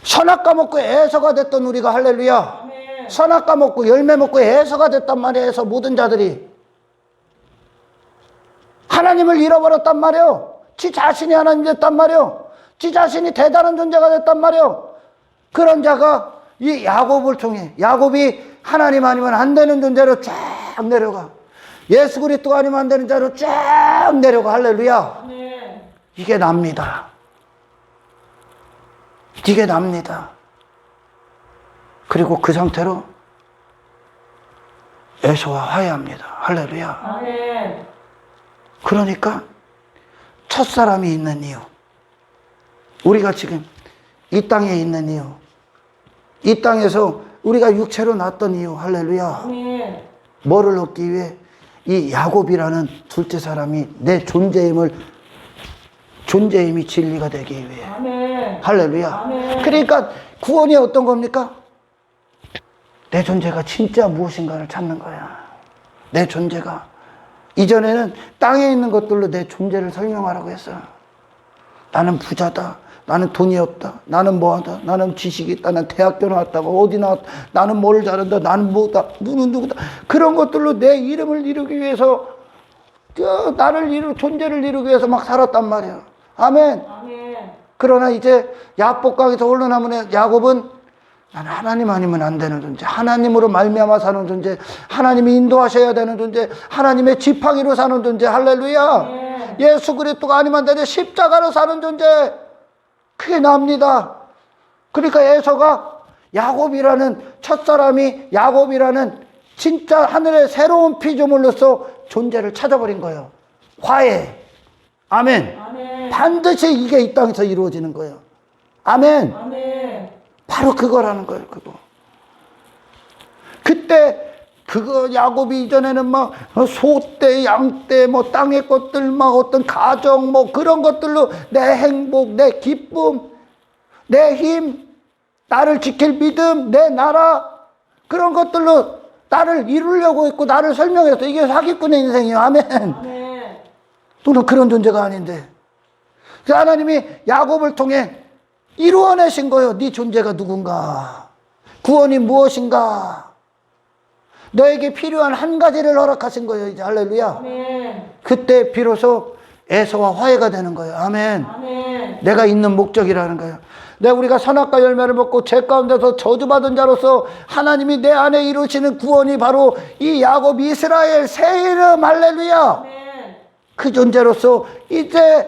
선악 까먹고 에서가 됐던 우리가 할렐루야. 아멘. 선악 까먹고 열매 먹고 에서가 됐단 말이에요. 에서 모든 자들이 하나님을 잃어버렸단 말이에요. 지 자신이 하나님 됐단 말이에요. 지 자신이 대단한 존재가 됐단 말이에요. 그런 자가 이 야곱을 통해 야곱이 하나님 아니면 안 되는 존재로 쫙 내려가. 예수 그리스도가 아니면 안 되는 자로 쫙 내려가. 할렐루야. 아멘. 이게 납니다. 이게 납니다. 그리고 그 상태로 에서와 화해합니다. 할렐루야. 아멘. 그러니까 첫사람이 있는 이유, 우리가 지금 이 땅에 있는 이유, 이 땅에서 우리가 육체로 났던 이유, 할렐루야. 아멘. 뭐를 얻기 위해? 이 야곱이라는 둘째 사람이 내 존재임이 진리가 되기 위해. 아멘. 할렐루야. 아멘. 그러니까 구원이 어떤 겁니까? 내 존재가 진짜 무엇인가를 찾는 거야. 내 존재가. 이전에는 땅에 있는 것들로 내 존재를 설명하라고 했어. 나는 부자다. 나는 돈이 없다. 나는 뭐하다. 나는 지식이 있다. 나는 대학교 나왔다고 어디 나왔다. 나는 뭘 잘한다. 나는 뭐다. 누구는 누구다. 그런 것들로 내 이름을 이루기 위해서 존재를 이루기 위해서 막 살았단 말이야. 아멘. 아멘. 그러나 이제 야복강에서 흘러나오는 야곱은 나는 하나님 아니면 안 되는 존재, 하나님으로 말미암아 사는 존재, 하나님이 인도하셔야 되는 존재, 하나님의 지팡이로 사는 존재. 할렐루야. 예수 그리스도가 아니면 안 되는 십자가로 사는 존재. 그게 납니다. 그러니까 에서가 야곱이라는 첫사람이 야곱이라는 진짜 하늘의 새로운 피조물로서 존재를 찾아버린 거예요. 화해. 아멘. 아멘. 반드시 이게 이 땅에서 이루어지는 거예요. 아멘. 아멘. 바로 그거라는 거예요. 그거. 그때 그거 야곱이 이전에는 막 소떼, 양떼, 뭐 땅의 것들, 막 어떤 가정, 뭐 그런 것들로 내 행복, 내 기쁨, 내 힘, 나를 지킬 믿음, 내 나라, 그런 것들로 나를 이루려고 했고 나를 설명해서 이게 사기꾼의 인생이에요. 아멘. 아멘. 너는 그런 존재가 아닌데. 그래서 하나님이 야곱을 통해 이루어내신 거예요. 네 존재가 누군가, 구원이 무엇인가, 너에게 필요한 한 가지를 허락하신 거예요. 이제 할렐루야. 아멘. 그때 비로소 에서와 화해가 되는 거예요. 아멘. 아멘. 내가 있는 목적이라는 거예요. 우리가 선악과 열매를 먹고 죄 가운데서 저주받은 자로서 하나님이 내 안에 이루시는 구원이 바로 이 야곱 이스라엘 새 이름. 할렐루야. 아멘. 그 존재로서 이제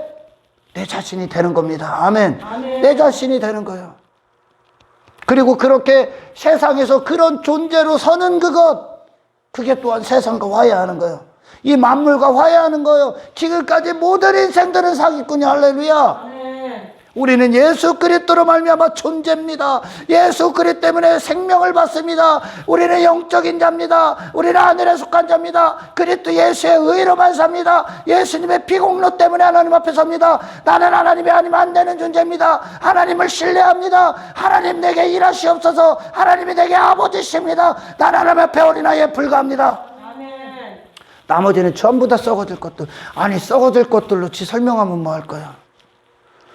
내 자신이 되는 겁니다. 아멘. 아멘. 내 자신이 되는 거예요. 그리고 그렇게 세상에서 그런 존재로 서는 그것, 그게 또한 세상과 화해하는 거예요. 이 만물과 화해하는 거예요. 지금까지 모든 인생들은 사기꾼이. 할렐루야. 아멘. 우리는 예수 그리스도로 말미암아 존재입니다. 예수 그리스도 때문에 생명을 받습니다. 우리는 영적인 자입니다. 우리는 하늘에 속한 자입니다. 그리스도 예수의 의로만 삽니다. 예수님의 피공로 때문에 하나님 앞에 섭니다. 나는 하나님이 아니면 안 되는 존재입니다. 하나님을 신뢰합니다. 하나님 내게 일하시옵소서. 하나님이 내게 아버지십니다. 나는 하나님 앞에 어린아이에 불과합니다. 아멘. 나머지는 전부 다 썩어질 것들. 아니, 썩어질 것들로 지 설명하면 뭐 할 거야.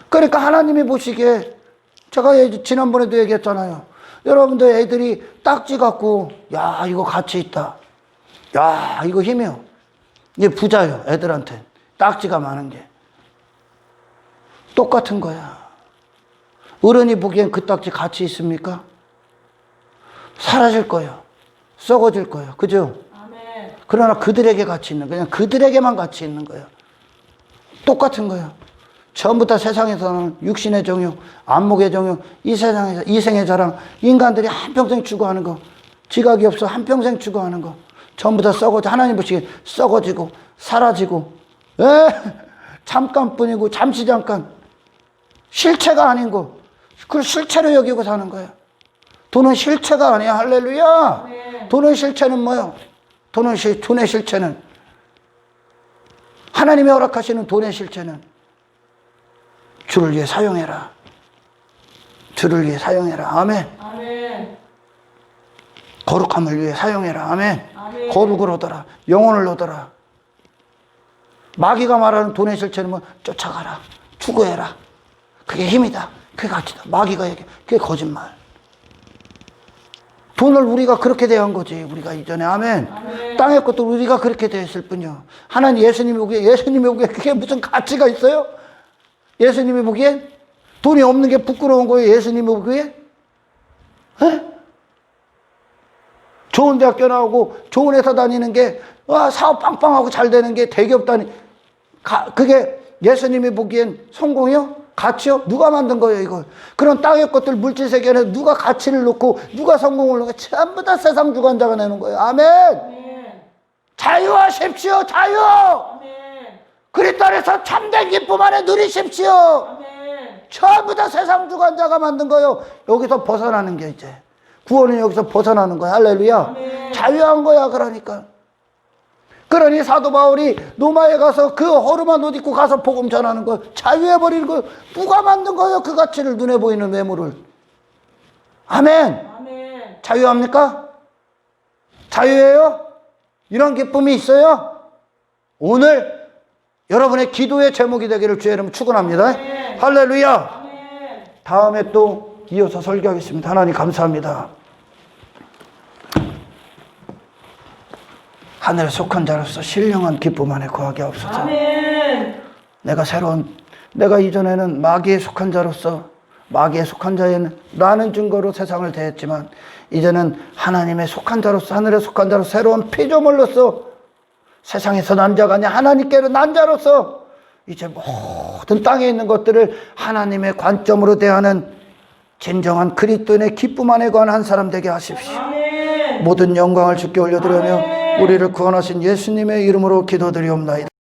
그러니까 하나님이 보시기에, 제가 지난번에도 얘기했잖아요. 여러분들 애들이 딱지 갖고, 야, 이거 가치 있다. 야, 이거 힘이요. 이게 부자요, 애들한테. 딱지가 많은 게. 똑같은 거야. 어른이 보기엔 그 딱지 가치 있습니까? 사라질 거예요. 썩어질 거예요. 그죠? 아멘. 그러나 그들에게 가치 있는, 그냥 그들에게만 가치 있는 거예요. 똑같은 거예요. 전부 다 세상에서는 육신의 정욕, 안목의 정욕, 이 세상에서 이생의 자랑, 인간들이 한평생 추구하는 거, 지각이 없어 한평생 추구하는 거, 전부 다 썩어져. 하나님 보시기에 썩어지고 사라지고, 잠깐뿐이고, 잠시 잠깐, 실체가 아닌 거, 그걸 실체로 여기고 사는 거예요. 돈은 실체가 아니야. 할렐루야. 네. 돈의 실체는 뭐예요? 돈의 실체는, 하나님이 허락하시는 돈의 실체는 주를 위해 사용해라. 주를 위해 사용해라. 아멘. 아멘. 거룩함을 위해 사용해라. 아멘. 아멘. 거룩을 얻어라. 영혼을 얻어라. 마귀가 말하는 돈의 실체는 뭐 쫓아가라. 추구해라. 그게 힘이다. 그게 가치다. 마귀가 얘기해. 그게 거짓말. 돈을 우리가 그렇게 대한 거지. 우리가 이전에. 아멘. 아멘. 땅의 것도 우리가 그렇게 대했을 뿐이요. 하나님 예수님이 보기에 그게 무슨 가치가 있어요? 예수님이 보기엔 돈이 없는 게 부끄러운 거예요. 예수님이 보기에. 좋은 대학교 나오고 좋은 회사 다니는 게, 사업 빵빵하고 잘 되는 게 대기업 그게 예수님이 보기엔 성공이요? 가치요? 누가 만든 거예요, 이걸? 그런 땅의 것들, 물질 세계는 누가 가치를 놓고 누가 성공을 놓고 전부 다 세상 주관자가 내는 거예요. 아멘. 아멘. 자유하십시오. 자유. 아멘. 그리스도 안에서 참된 기쁨 안에 누리십시오. 아멘. 전부 다 세상 주관자가 만든 거예요. 여기서 벗어나는 게 이제 구원은 여기서 벗어나는 거야. 할렐루야. 아멘. 자유한 거야. 그러니 사도 바울이 로마에 가서 그 허름한 옷 입고 가서 복음 전하는 거, 자유해버리는 거, 누가 만든 거예요? 그 가치를, 눈에 보이는 매물을. 아멘. 아멘. 자유합니까? 자유해요? 이런 기쁨이 있어요? 오늘 여러분의 기도의 제목이 되기를 주의 이름으로 축원합니다. 아멘. 할렐루야. 아멘. 다음에 또 이어서 설교하겠습니다. 하나님 감사합니다. 하늘에 속한 자로서 신령한 기쁨 안에 거하게 하옵소서. 아멘. 내가 이전에는 마귀에 속한 자로서 마귀에 속한 자에는 라는 증거로 세상을 대했지만 이제는 하나님의 속한 자로서 하늘에 속한 자로 새로운 피조물로서 세상에서 난 자가 아니라 하나님께로 난 자로서 이제 모든 땅에 있는 것들을 하나님의 관점으로 대하는 진정한 그리스도인의 기쁨 안에 거한 한 사람 되게 하십시오. 아멘. 모든 영광을 주께 올려드리며 우리를 구원하신 예수님의 이름으로 기도드리옵나이다.